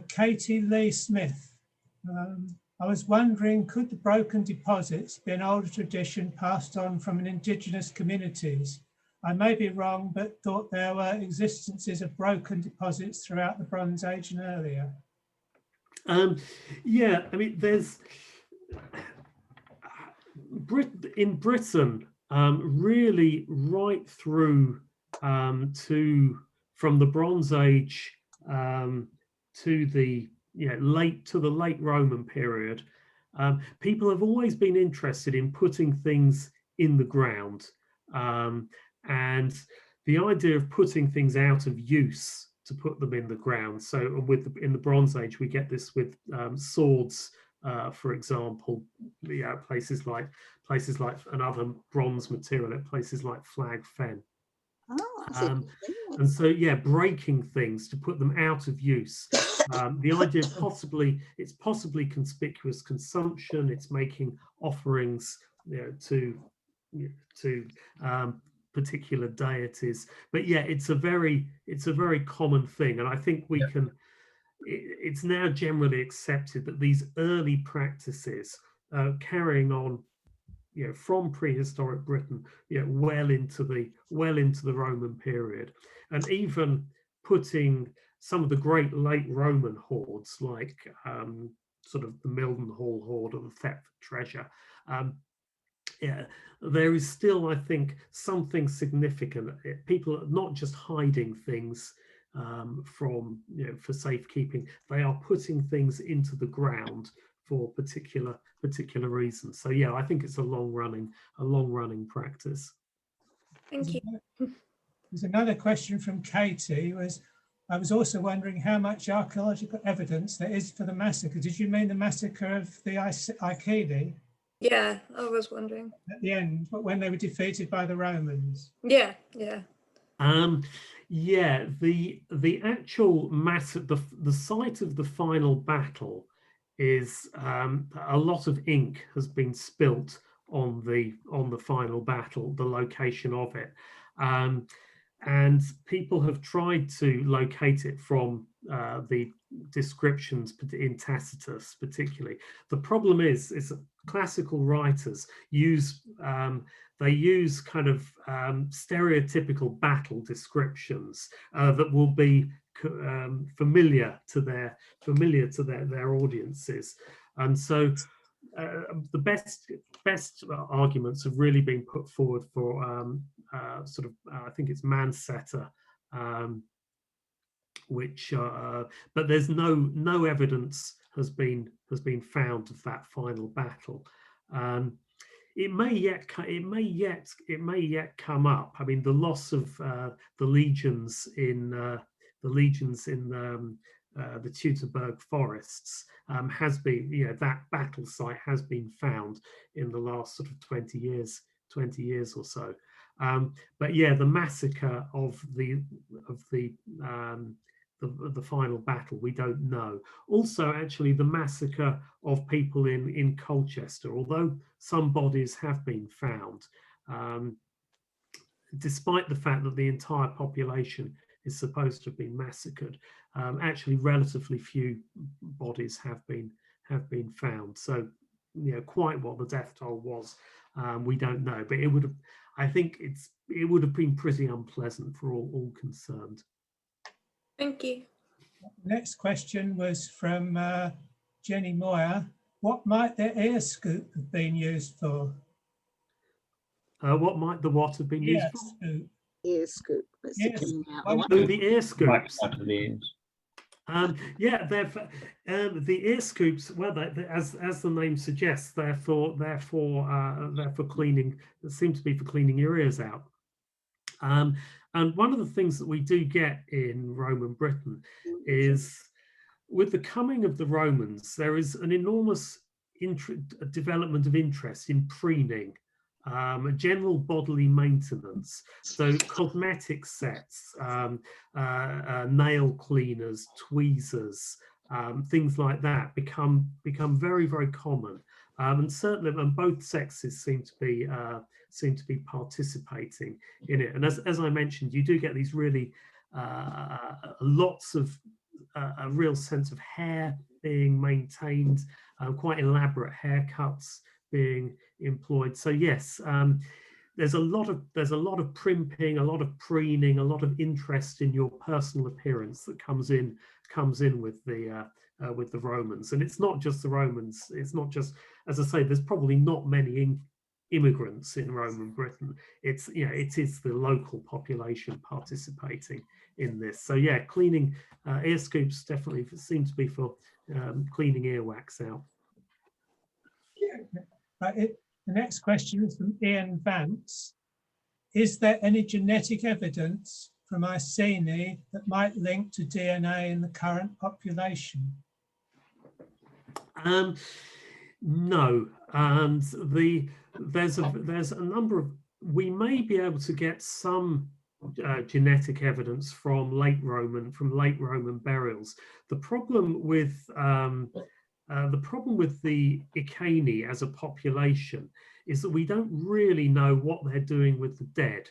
Katie Lee Smith. I was wondering, could the broken deposits be an older tradition passed on from an indigenous communities? I may be wrong, but thought there were existences of broken deposits throughout the Bronze Age and earlier. Yeah, I mean, in Britain, really right through from the Bronze Age to the late Roman period, people have always been interested in putting things in the ground, and the idea of putting things out of use to put them in the ground. So in the Bronze Age, we get this with swords, for example, places like another bronze material at places like Flag Fen. And so, yeah, breaking things to put them out of use. The idea of it's possibly conspicuous consumption. It's making offerings, to particular deities. But yeah, it's a very common thing, and I think we can. It's now generally accepted that these early practices, carrying on, from prehistoric Britain, well into the Roman period, and even putting some of the great late Roman hoards, like sort of the Mildenhall hoard or the Thetford treasure. There is still, I think, something significant. People are not just hiding things for safekeeping. They are putting things into the ground for particular reasons. So yeah, I think it's a long running practice. Thank you. There's another question from Katie. I was also wondering how much archaeological evidence there is for the massacre. Did you mean the massacre of the Iceni? Yeah, I was wondering. At the end, but when they were defeated by the Romans? Yeah. Yeah, the actual the site of the final battle is a lot of ink has been spilt on the final battle, the location of it, and people have tried to locate it from the descriptions in Tacitus, particularly. The problem is classical writers use kind of stereotypical battle descriptions that will be familiar to their audiences, and so the best arguments have really been put forward for I think it's Mansetter, which but there's no evidence has been found of that final battle. It may yet come up. I mean, the loss of the legions in the Teutoburg forests has been, that battle site has been found in the last sort of 20 years or so. But yeah, the massacre of the final battle, we don't know. Also, actually, the massacre of people in Colchester, although some bodies have been found, despite the fact that the entire population is supposed to have been massacred, actually relatively few bodies have been found. So, quite what the death toll was, we don't know. But I think it would have been pretty unpleasant for all concerned. Thank you. Next question was from Jenny Moyer. What might the ear scoop have been used for? What might the what have been used for? Ear scoop. The ear scoops. Yeah, the ear scoops. Well, as the name suggests, they're for cleaning. It seems to be for cleaning your ears out. And one of the things that we do get in Roman Britain is, with the coming of the Romans, there is an enormous development of interest in preening, general bodily maintenance. So cosmetic sets, nail cleaners, tweezers, things like that become very, very common. And certainly, and both sexes seem to be participating in it. And as I mentioned, you do get these really lots of a real sense of hair being maintained, quite elaborate haircuts being employed. So yes, there's a lot of primping, a lot of preening, a lot of interest in your personal appearance that comes in with the with the Romans. And it's not just the Romans. It's not just, as I say, there's probably not many immigrants in Roman Britain. It's, you know, it is the local population participating in this. So yeah, cleaning ear scoops definitely seem to be for cleaning earwax out. The next question is from Ian Vance. Is there any genetic evidence from Iceni that might link to DNA in the current population? No, and there's a number of, we may be able to get some genetic evidence from late Roman burials. The problem with the Iceni as a population is that we don't really know what they're doing with the dead.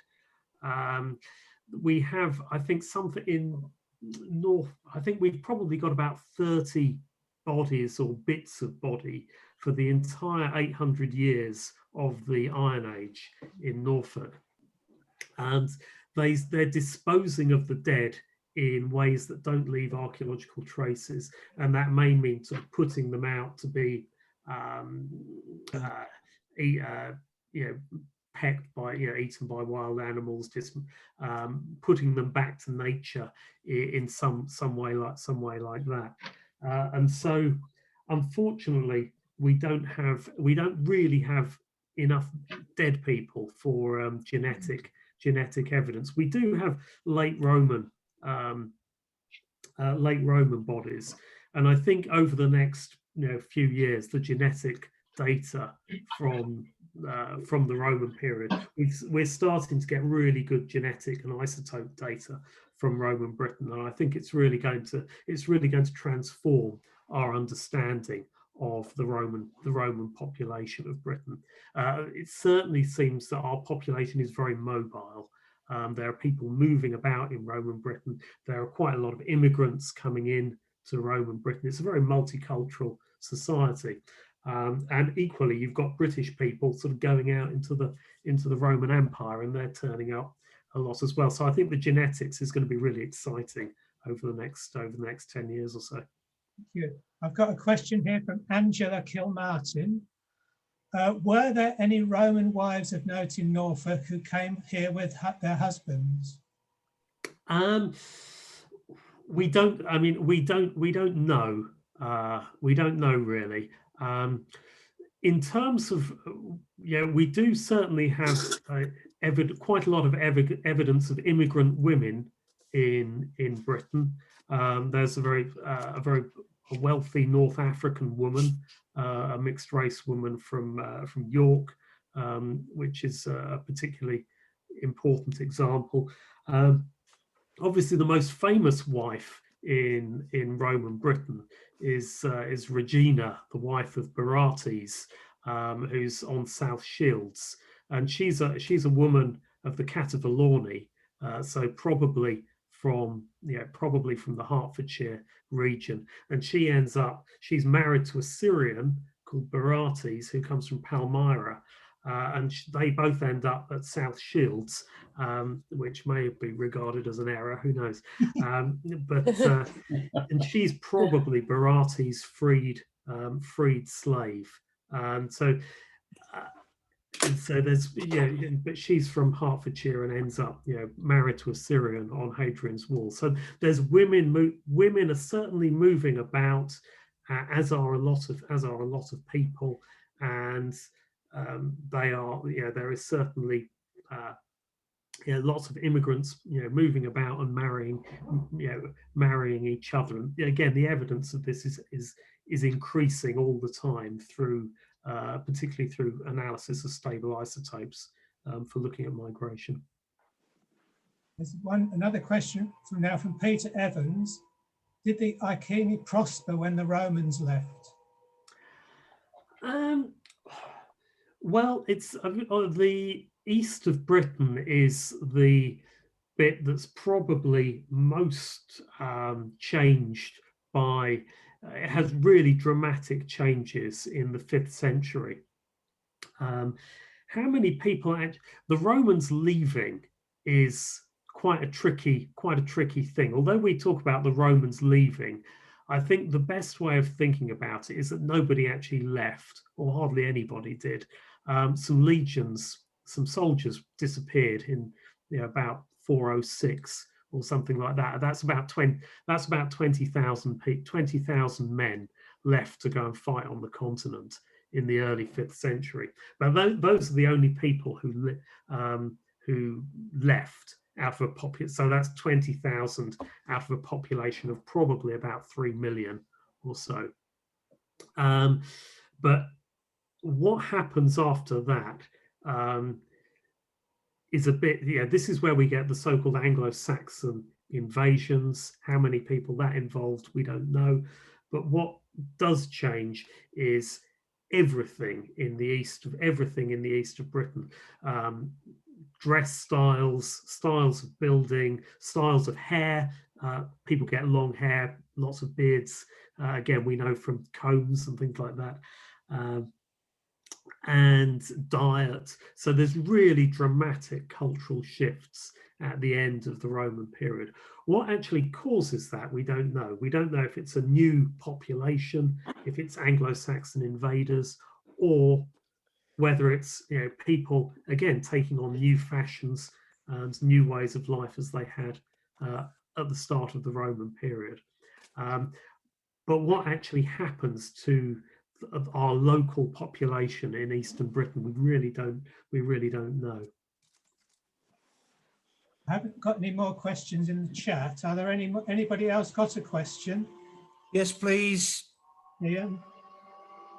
We have, I think, something in North, I think we've probably got about 30 bodies or bits of body for the entire 800 years of the Iron Age in Norfolk. And they're disposing of the dead in ways that don't leave archaeological traces. And that may mean sort of putting them out to be pecked by, eaten by wild animals, just putting them back to nature in some way like that. And so, unfortunately, we don't really have enough dead people for genetic evidence. We do have late Roman bodies, and I think over the next few years, the genetic data from the Roman period, we're starting to get really good genetic and isotope data from Roman Britain, and I think it's really going to transform our understanding of the Roman population of Britain. It certainly seems that our population is very mobile. There are people moving about in Roman Britain. There are quite a lot of immigrants coming in to Roman Britain. It's a very multicultural society. And equally, you've got British people sort of going out into the Roman Empire, and they're turning up a lot as well. So I think the genetics is going to be really exciting over the next 10 years or so. Thank you. I've got a question here from Angela Kilmartin. Were there any Roman wives of note in Norfolk who came here with their husbands? We don't know. We don't know really. In terms of, we do certainly have quite a lot of evidence of immigrant women in Britain. There's a very wealthy North African woman, a mixed race woman from York, which is a particularly important example. Obviously, the most famous wife in Roman Britain is Regina, the wife of Barates, who's on South Shields, and she's a woman of the Catavalorni, so probably from the Hertfordshire region, and she's married to a Syrian called Barates, who comes from Palmyra, and they both end up at South Shields, which may be regarded as an error, who knows? And she's probably Barates' freed slave, and so there's but she's from Hertfordshire and ends up married to a Syrian on Hadrian's Wall. So there's women are certainly moving about, as are a lot of people, and there is certainly lots of immigrants moving about and marrying each other. And again, the evidence of this is increasing all the time through particularly through analysis of stable isotopes for looking at migration. There's another question from Peter Evans. Did the Iceni prosper when the Romans left? Well, it's the east of Britain is the bit that's probably most changed by. It has really dramatic changes in the 5th century. How many people the Romans leaving is quite a tricky thing. Although we talk about the Romans leaving, I think the best way of thinking about it is that nobody actually left, or hardly anybody did. Some legions, some soldiers disappeared in about 406 or something like that. That's about 20,000 20,000 men left to go and fight on the continent in the early 5th century. But those are the only people who left out of a population. So that's 20,000 out of a population of probably about 3 million or so. But what happens after that is a bit, this is where we get the so-called Anglo-Saxon invasions. How many people that involved, we don't know. But what does change is everything in the east of Britain. Dress styles of building, styles of hair. People get long hair, lots of beards. Again, we know from combs and things like that. And diet. So there's really dramatic cultural shifts at the end of the Roman period. What actually causes that, we don't know. We don't know if it's a new population, if it's Anglo-Saxon invaders, or whether it's people again taking on new fashions and new ways of life as they had at the start of the Roman period. But what actually happens to our local population in Eastern Britain, we really don't know. I haven't got any more questions in the chat. Are there anybody else got a question? Yes, please. Ian?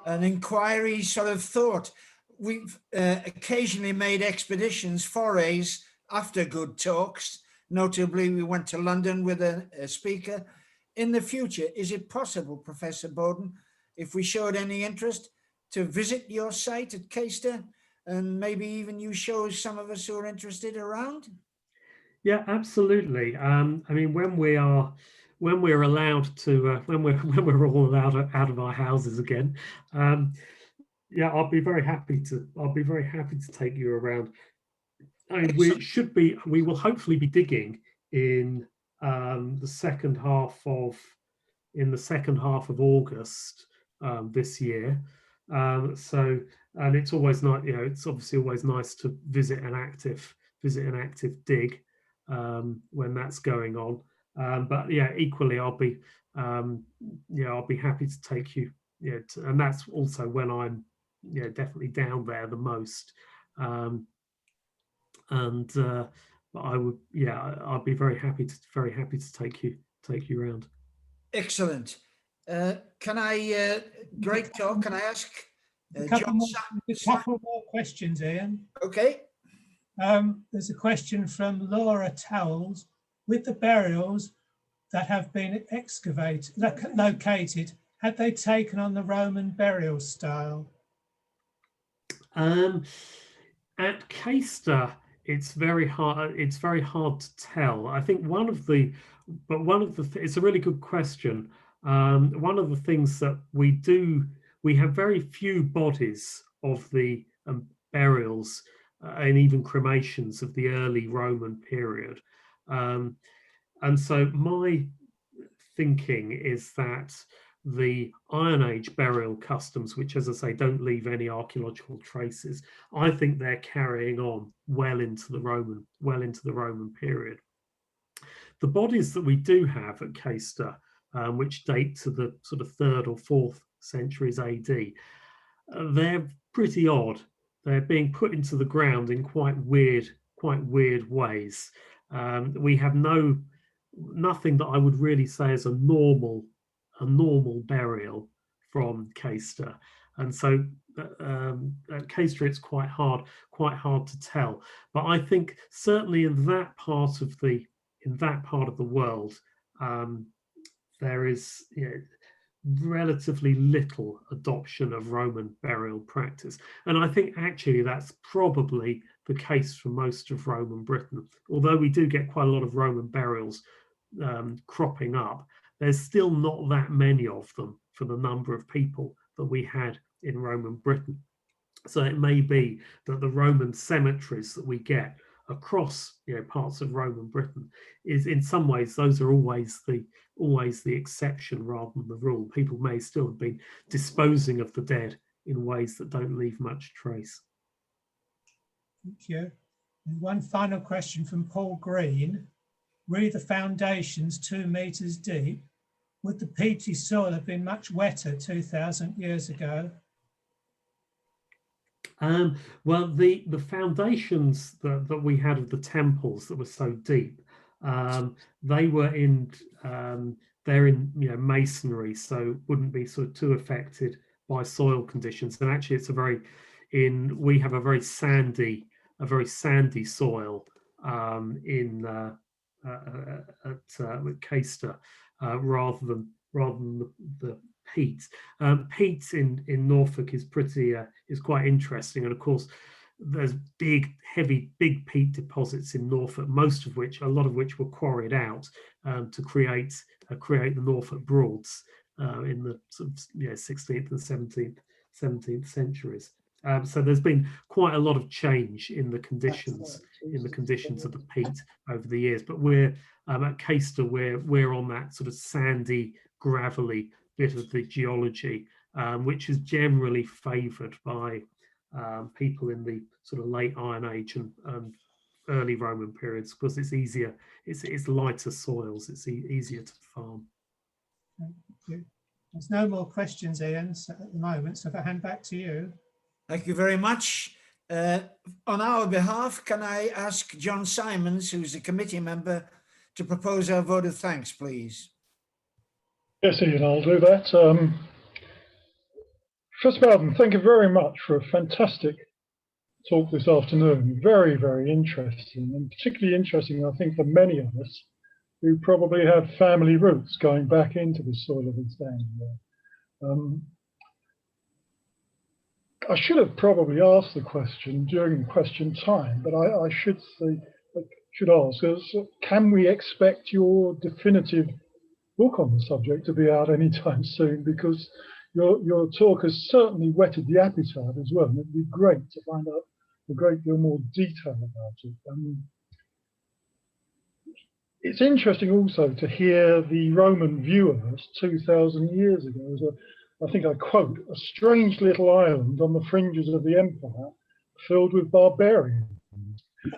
An inquiry sort of thought. We've occasionally made expeditions, forays after good talks. Notably, we went to London with a speaker. In the future, is it possible, Professor Bowden, if we showed any interest, to visit your site at Caister, and maybe even you show some of us who are interested around? Yeah, absolutely. I mean, when we're allowed to, when we're all allowed out of our houses again, yeah, I'll be very happy to take you around. I mean, we will hopefully be digging in the second half of August this year. So, and it's always nice, it's obviously always nice to visit an active dig when that's going on. But yeah, equally, I'll be happy to take you. And that's also when I'm definitely down there the most. But I would, I'll be very happy to take you around. Excellent. Can I, great talk. Can I ask a couple more questions, Ian? Okay. There's a question from Laura Towles. With the burials that have been located, had they taken on the Roman burial style? At Caister, it's very hard to tell. I think it's a really good question. One of the things that we have very few bodies of the burials and even cremations of the early Roman period. And so my thinking is that the Iron Age burial customs, which, as I say, don't leave any archaeological traces, I think they're carrying on well into the Roman period. The bodies that we do have at Caister, which date to the sort of 3rd or 4th centuries AD, they're pretty odd. They're being put into the ground in quite weird ways. We have nothing that I would really say is a normal burial from Caister, and so at Caister it's quite hard to tell. But I think certainly in that part of the world, there is relatively little adoption of Roman burial practice, and I think actually that's probably the case for most of Roman Britain. Although we do get quite a lot of Roman burials cropping up, there's still not that many of them for the number of people that we had in Roman Britain. So it may be that the Roman cemeteries that we get across parts of Roman Britain, is in some ways those are always the exception rather than the rule. People may still have been disposing of the dead in ways that don't leave much trace. Thank you. And one final question from Paul Green. Were the foundations 2 meters deep? Would the peaty soil have been much wetter 2,000 years ago? Well, the foundations that we had of the temples that were so deep, they were they're in masonry, so wouldn't be sort of too affected by soil conditions. And actually, we have a very sandy soil at Caister, rather than the peat. Peat in Norfolk is quite interesting, and of course there's big peat deposits in Norfolk, a lot of which were quarried out to create the Norfolk Broads in the sort of 16th and 17th centuries. So there's been quite a lot of change in the conditions of the peat over the years. But we're at Caister, we're on that sort of sandy, gravelly bit of the geology, which is generally favoured by people in the sort of late Iron Age and early Roman periods, because it's easier, it's lighter soils, it's easier to farm. Thank you. There's no more questions, Ian, at the moment, so if I hand back to you. Thank you very much. On our behalf, can I ask John Simons, who's a committee member, to propose our vote of thanks, please? Yes, Ian, I'll do that. First Bowden, thank you very much for a fantastic talk this afternoon. Very, very interesting, and particularly interesting, I think, for many of us who probably have family roots going back into the soil of East Anglia. I should have probably asked the question during question time, but I should ask us, can we expect your definitive book on the subject to be out anytime soon? Because your talk has certainly whetted the appetite as well, and it'd be great to find out a great deal more detail about it. It's interesting also to hear the Roman view of us 2,000 years ago as I think I quote, a strange little island on the fringes of the empire filled with barbarians.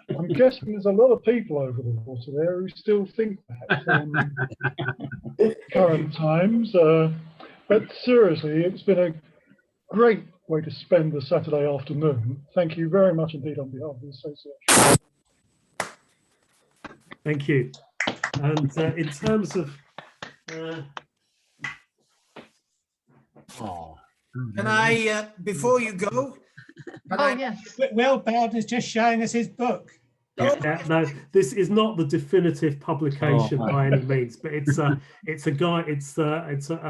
I'm guessing there's a lot of people over the water there who still think that current times. But seriously, it's been a great way to spend the Saturday afternoon. Thank you very much indeed on behalf of the association. Thank you. And in terms of can I, before you go? Yes. Will Bowden is just showing us his book. No, this is not the definitive publication by any means, but it's a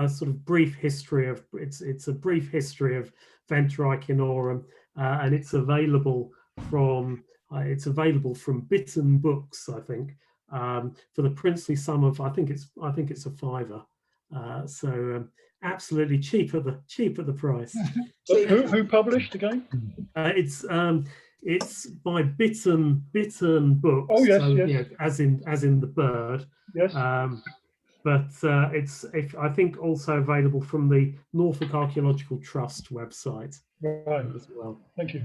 sort of brief history of it's a brief history of Venter Icenorum, and it's available from Bitten Books, I think, for the princely sum of I think it's a £5. So absolutely cheap at the price. Who published again? It's by Bitten Books. Oh yes, so, yes. As in the bird. Yes. But it's I think also available from the Norfolk Archaeological Trust website Right. as well. Thank you.